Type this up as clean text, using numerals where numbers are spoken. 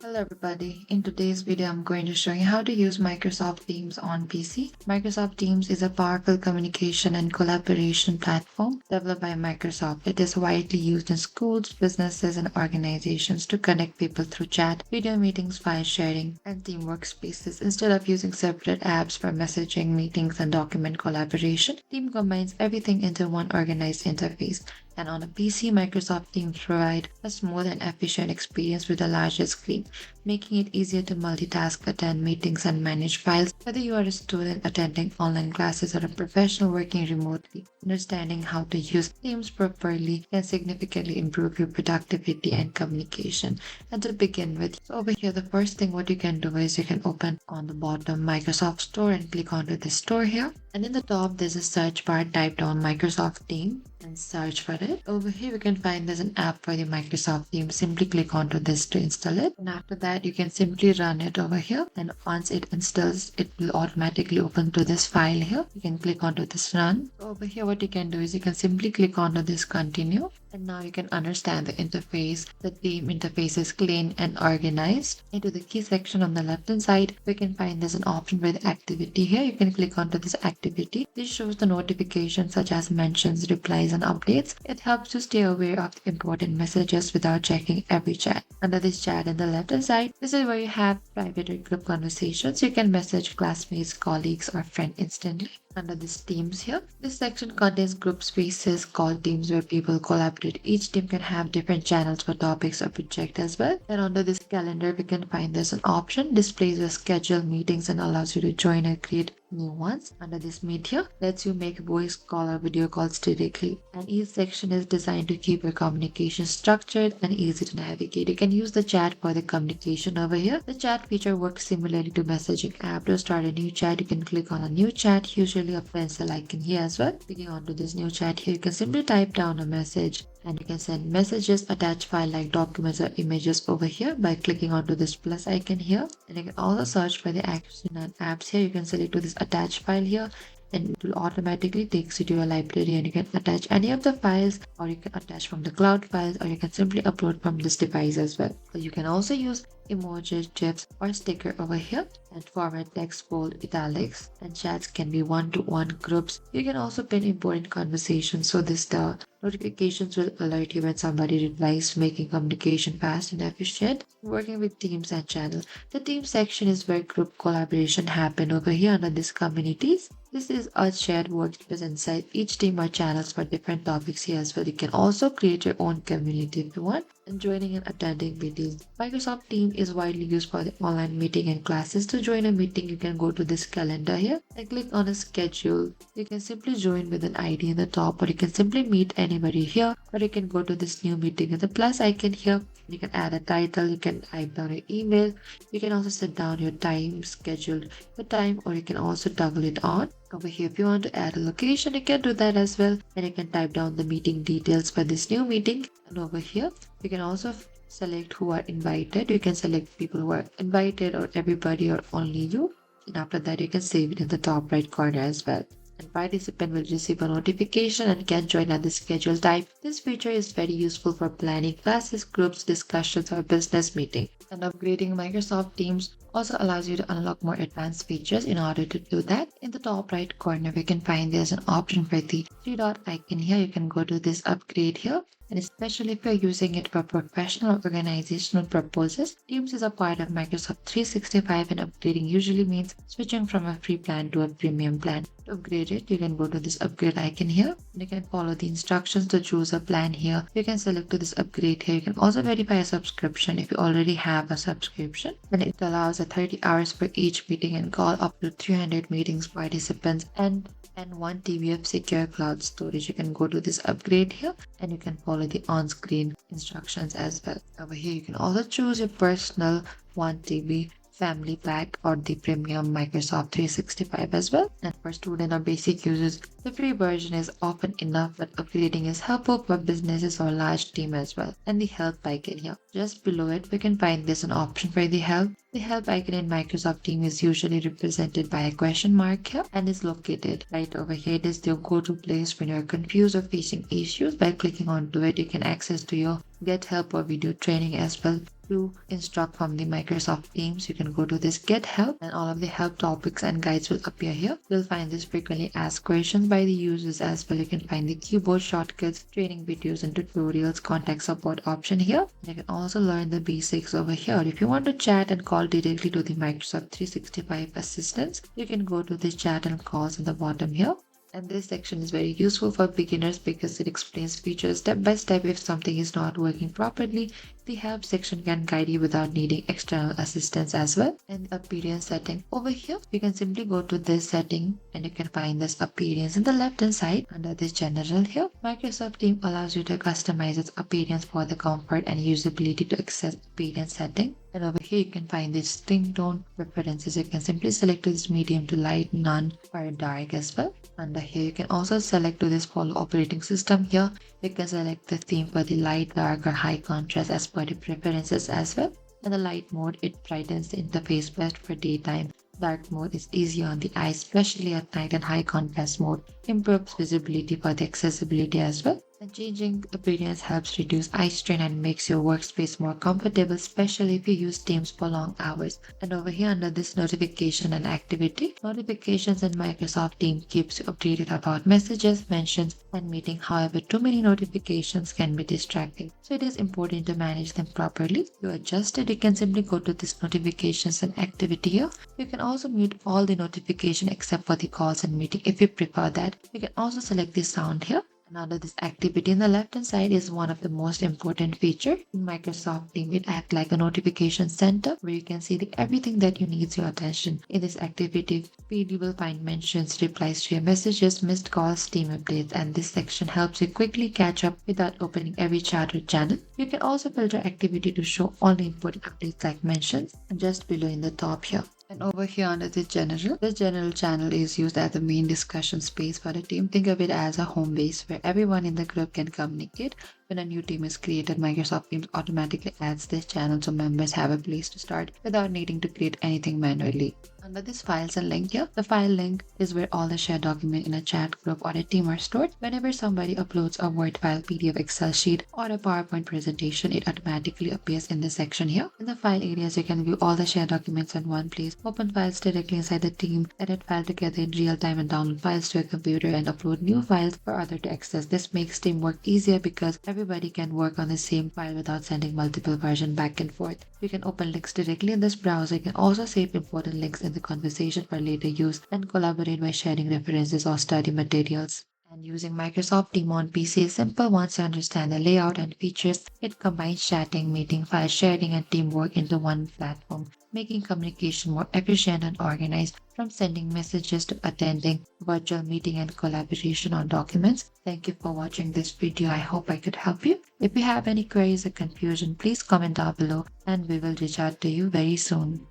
Hello everybody. In today's video, I'm going to show you how to use Microsoft Teams on PC. Microsoft Teams is a powerful communication and collaboration platform developed by Microsoft. It is widely used in schools, businesses, and organizations to connect people through chat, video meetings, file sharing, and team workspaces. Instead of using separate apps for messaging, meetings, and document collaboration, Team combines everything into one organized interface. And on a PC, Microsoft Teams provide a smooth and efficient experience with a larger screen, making it easier to multitask, attend meetings, and manage files. Whether you are a student attending online classes or a professional working remotely, understanding how to use Teams properly can significantly improve your productivity and communication. And to begin with, so over here, the first thing what you can do is you can open on the bottom Microsoft Store and click onto the store here. And in the top, there's a search bar. Type down Microsoft Team and search for it. Over here, you can find there's an app for the Microsoft Team. Simply click onto this to install it. And after that, you can simply run it over here. And once it installs, it will automatically open to this file here. You can click onto this run. Over here, what you can do is you can simply click onto this continue. And now you can understand the interface. The team interface is clean and organized. Into the key section on the left hand side, we can find there's an option for the activity here. You can click onto this activity. This shows the notifications such as mentions, replies, and updates. It helps you stay aware of the important messages without checking every chat. Under this chat on the left hand side, this is where you have private or group conversations. You can message classmates, colleagues, or friend instantly. Under this teams here, this section contains group spaces called teams where people collaborate. Each team can have different channels for topics or project as well. And under this calendar, we can find there's an option displays your schedule meetings and allows you to join and create new ones. Under this meet here, lets you make voice call or video calls directly. And each section is designed to keep your communication structured and easy to navigate. You can use the chat for the communication over here. The chat feature works similarly to messaging app. To start a new chat, you can click on a new chat, usually a pencil icon here as well. Clicking onto this new chat here, you can simply type down a message and you can send messages, attach file like documents or images over here by clicking onto this plus icon here. And you can also search for the action and apps here. You can select to this attach file here and it will automatically takes you to your library and you can attach any of the files or you can attach from the cloud files or you can simply upload from this device as well. So you can also use emojis, gifs, or sticker over here and format text, bold, italics, and chats can be one-to-one groups. You can also pin important conversations so this the notifications will alert you when somebody replies, making communication fast and efficient. Working with teams and channel. The team section is where group collaboration happen over here under this communities. This is a shared workspace inside each team or channels for different topics here as well. You can also create your own community if you want. And joining and attending meetings. Microsoft Teams is widely used for the online meeting and classes. To join a meeting, you can go to this calendar here and click on a schedule. You can simply join with an ID in the top or you can simply meet anybody here or you can go to this new meeting with the plus icon here. You can add a title, you can type down your email, you can also set down your time, scheduled your time, or you can also toggle it on. Over here, if you want to add a location, you can do that as well. And you can type down the meeting details for this new meeting. And over here, you can also select who are invited. You can select people who are invited or everybody or only you. And after that, you can save it in the top right corner as well. And participant will receive a notification and can join at the scheduled time. This feature is very useful for planning classes, groups, discussions, or business meetings. And upgrading Microsoft Teams also allows you to unlock more advanced features. In order to do that, in the top right corner, we can find there's an option for the three dot icon here. You can go to this upgrade here. And especially if you're using it for professional or organizational purposes, Teams is a part of Microsoft 365 and upgrading usually means switching from a free plan to a premium plan. To upgrade it, you can go to this upgrade icon here and you can follow the instructions to choose a plan here. You can select to this upgrade here. You can also verify a subscription if you already have a subscription. And it allows a 30 hours for each meeting and call up to 300 meetings participants and 1 TB of secure cloud storage. You can go to this upgrade here and you can follow the on-screen instructions as well. Over here, you can also choose your personal 1 TB family pack or the premium Microsoft 365 as well. And for student or basic users, the free version is often enough, but upgrading is helpful for businesses or large team as well. And the help icon here. Just below it, we can find this an option for the help. The help icon in Microsoft Teams is usually represented by a question mark here and is located right over here. It is your go-to place when you're confused or facing issues. By clicking onto it, you can access to your get help or video training as well. To instruct from the Microsoft Teams, you can go to this Get Help, and all of the help topics and guides will appear here. You'll find this frequently asked questions by the users as well. You can find the keyboard shortcuts, training videos and tutorials, contact support option here. You can also learn the basics over here. If you want to chat and call directly to the Microsoft 365 assistants, you can go to the chat and calls at the bottom here. And this section is very useful for beginners because it explains features step by step. If something is not working properly, the help section can guide you without needing external assistance as well. And the appearance setting over here, you can simply go to this setting and you can find this appearance in the left hand side under this general here. Microsoft Teams allows you to customize its appearance for the comfort and usability to access appearance setting. And over here you can find this skin tone preferences. You can simply select to this medium to light, none, or dark as well. Under here you can also select to this follow operating system here. You can select the theme for the light, dark, or high contrast as per the preferences as well. In the light mode, it brightens the interface best for daytime. Dark mode is easier on the eyes, especially at night, and high contrast mode improves visibility for the accessibility as well. And changing appearance helps reduce eye strain and makes your workspace more comfortable, especially if you use Teams for long hours. And over here under this notification and activity, notifications in Microsoft Teams keeps you updated about messages, mentions, and meeting. However, too many notifications can be distracting, so it is important to manage them properly. To adjust it, you can simply go to this notifications and activity here. You can also mute all the notifications except for the calls and meeting if you prefer that. You can also select the sound here. And under this activity in the left hand side is one of the most important feature in Microsoft Teams. It acts like a notification center where you can see everything that you needs your attention. In this activity feed, you will find mentions, replies to your messages, missed calls, team updates, and this section helps you quickly catch up without opening every chat or channel. You can also filter activity to show all the important updates like mentions and just below in the top here. And over here under the general channel is used as the main discussion space for the team. Think of it as a home base where everyone in the group can communicate. When a new team is created, Microsoft Teams automatically adds this channel so members have a place to start without needing to create anything manually. Under this files and link here, the file link is where all the shared documents in a chat group or a team are stored. Whenever somebody uploads a Word file, PDF, Excel sheet, or a PowerPoint presentation, it automatically appears in this section here. In the file areas, you can view all the shared documents in one place, open files directly inside the team, edit files together in real time, and download files to a computer and upload new files for others to access. This makes teamwork easier because everybody can work on the same file without sending multiple versions back and forth. You can open links directly in this browser. You can also save important links in the conversation for later use and collaborate by sharing references or study materials. And using Microsoft Teams on PC is simple once you understand the layout and features. It combines chatting, meeting, file sharing, and teamwork into one platform, making communication more efficient and organized, from sending messages to attending virtual meeting and collaboration on documents. Thank you for watching this video. I hope I could help you. If you have any queries or confusion, please comment down below and we will reach out to you very soon.